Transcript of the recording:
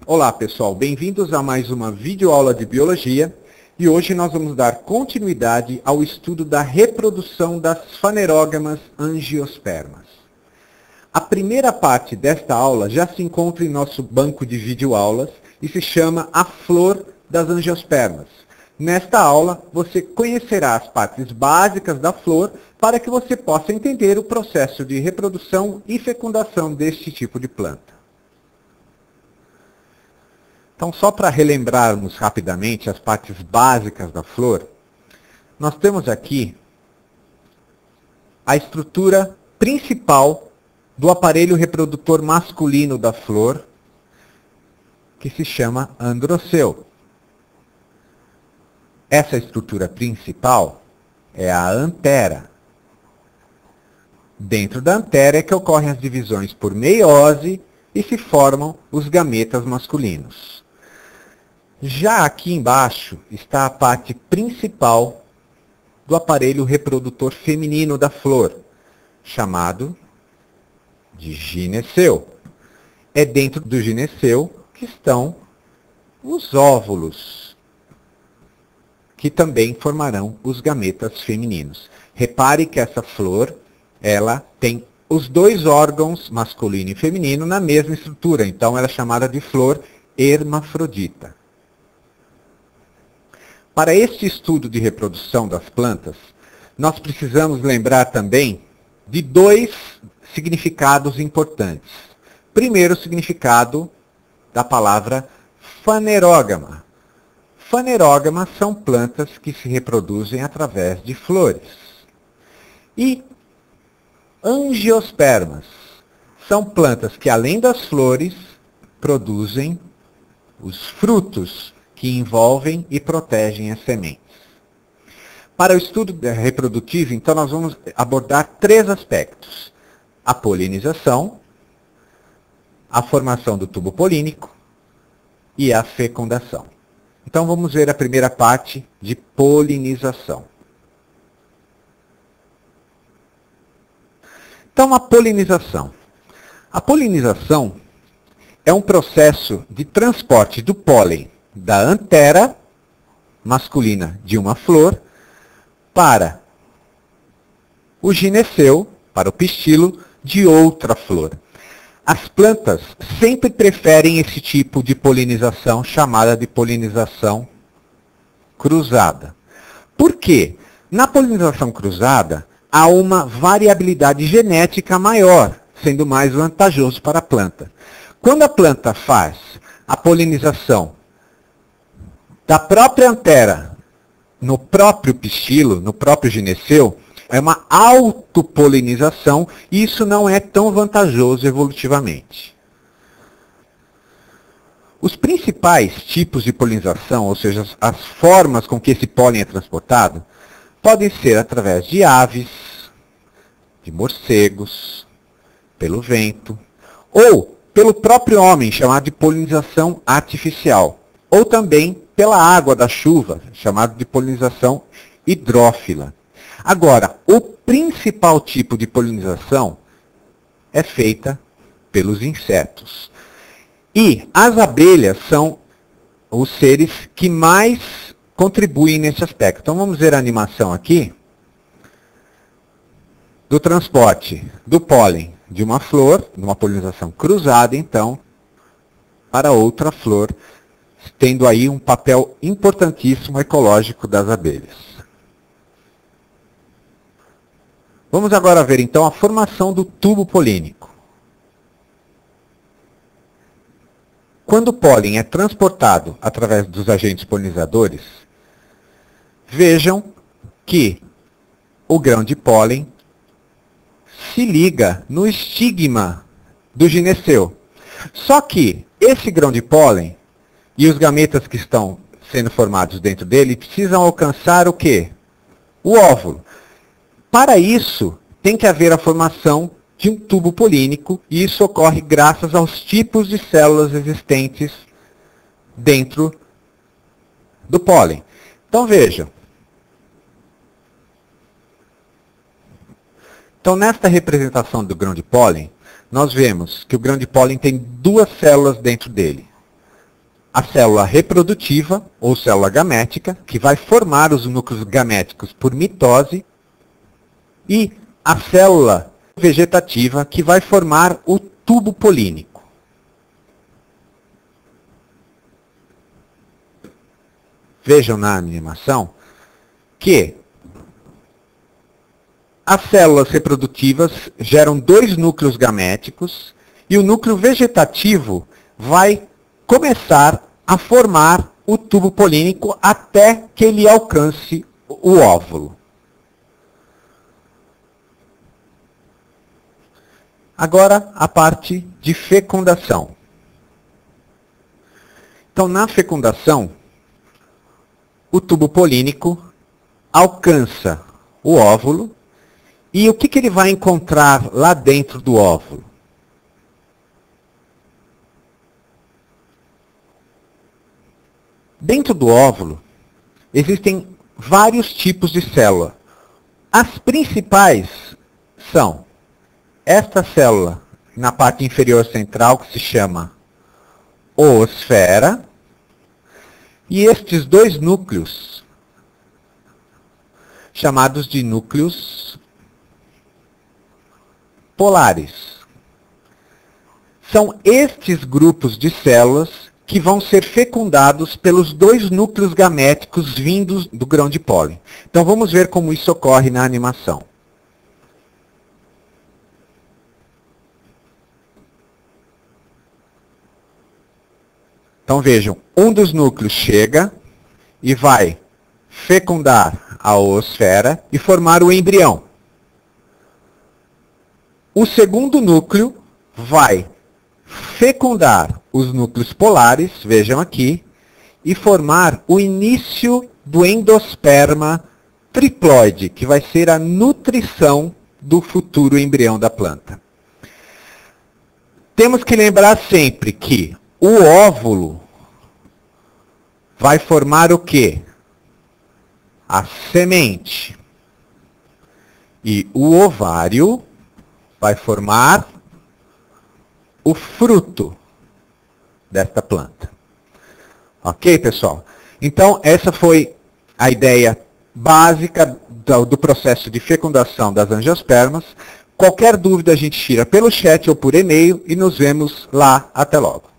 Olá pessoal, bem-vindos a mais uma videoaula de Biologia e hoje nós vamos dar continuidade ao estudo da reprodução das fanerógamas angiospermas. A primeira parte desta aula já se encontra em nosso banco de videoaulas e se chama A Flor das Angiospermas. Nesta aula você conhecerá as partes básicas da flor para que você possa entender o processo de reprodução e fecundação deste tipo de planta. Então, só para relembrarmos rapidamente as partes básicas da flor, nós temos aqui a estrutura principal do aparelho reprodutor masculino da flor, que se chama androceu. Essa estrutura principal é a antera. Dentro da antera é que ocorrem as divisões por meiose e se formam os gametas masculinos. Já aqui embaixo está a parte principal do aparelho reprodutor feminino da flor, chamado de gineceu. É dentro do gineceu que estão os óvulos, que também formarão os gametas femininos. Repare que essa flor, ela tem os dois órgãos, masculino e feminino, na mesma estrutura. Então, ela é chamada de flor hermafrodita. Para este estudo de reprodução das plantas, nós precisamos lembrar também de dois significados importantes. Primeiro significado da palavra fanerógama. Fanerógamas são plantas que se reproduzem através de flores. E angiospermas são plantas que, além das flores, produzem os frutos que envolvem e protegem as sementes. Para o estudo reprodutivo, então, nós vamos abordar três aspectos: a polinização, a formação do tubo polínico e a fecundação. Então, vamos ver a primeira parte de polinização. Então, a polinização. A polinização é um processo de transporte do pólen da antera masculina de uma flor para o gineceu, para o pistilo, de outra flor. As plantas sempre preferem esse tipo de polinização, chamada de polinização cruzada. Por quê? Na polinização cruzada, há uma variabilidade genética maior, sendo mais vantajoso para a planta. Quando a planta faz a polinização da própria antera no próprio pistilo, no próprio gineceu, é uma autopolinização e isso não é tão vantajoso evolutivamente. Os principais tipos de polinização, ou seja, as formas com que esse pólen é transportado, podem ser através de aves, de morcegos, pelo vento, ou pelo próprio homem, chamado de polinização artificial, ou também pela água da chuva, chamado de polinização hidrófila. Agora, o principal tipo de polinização é feita pelos insetos. E as abelhas são os seres que mais contribuem nesse aspecto. Então vamos ver a animação aqui do transporte do pólen de uma flor, numa polinização cruzada, então, para outra flor, tendo aí um papel importantíssimo ecológico das abelhas. Vamos agora ver, então, a formação do tubo polínico. Quando o pólen é transportado através dos agentes polinizadores, vejam que o grão de pólen se liga no estigma do gineceu. Só que esse grão de pólen e os gametas que estão sendo formados dentro dele precisam alcançar o quê? O óvulo. Para isso, tem que haver a formação de um tubo polínico, e isso ocorre graças aos tipos de células existentes dentro do pólen. Então vejam. Então, nesta representação do grão de pólen, nós vemos que o grão de pólen tem duas células dentro dele. a célula reprodutiva, ou célula gamética, que vai formar os núcleos gaméticos por mitose, e a célula vegetativa, que vai formar o tubo polínico. Vejam na animação que as células reprodutivas geram 2 núcleos gaméticos e o núcleo vegetativo vai começar a formar o tubo polínico até que ele alcance o óvulo. Agora, a parte de fecundação. Então, na fecundação, o tubo polínico alcança o óvulo e o que ele vai encontrar lá dentro do óvulo? Dentro do óvulo, existem vários tipos de célula. As principais são esta célula na parte inferior central, que se chama oosfera, e estes 2 núcleos, chamados de núcleos polares. São estes grupos de células que vão ser fecundados pelos 2 núcleos gaméticos vindos do grão de pólen. Então vamos ver como isso ocorre na animação. Então vejam, um dos núcleos chega e vai fecundar a oosfera e formar o embrião. O segundo núcleo vai fecundar os núcleos polares, vejam aqui, e formar o início do endosperma triploide, que vai ser a nutrição do futuro embrião da planta. Temos que lembrar sempre que o óvulo vai formar o quê? A semente. E o ovário vai formar o fruto desta planta. Ok, pessoal? Então, essa foi a ideia básica do processo de fecundação das angiospermas. Qualquer dúvida a gente tira pelo chat ou por e-mail e nos vemos lá. Até logo.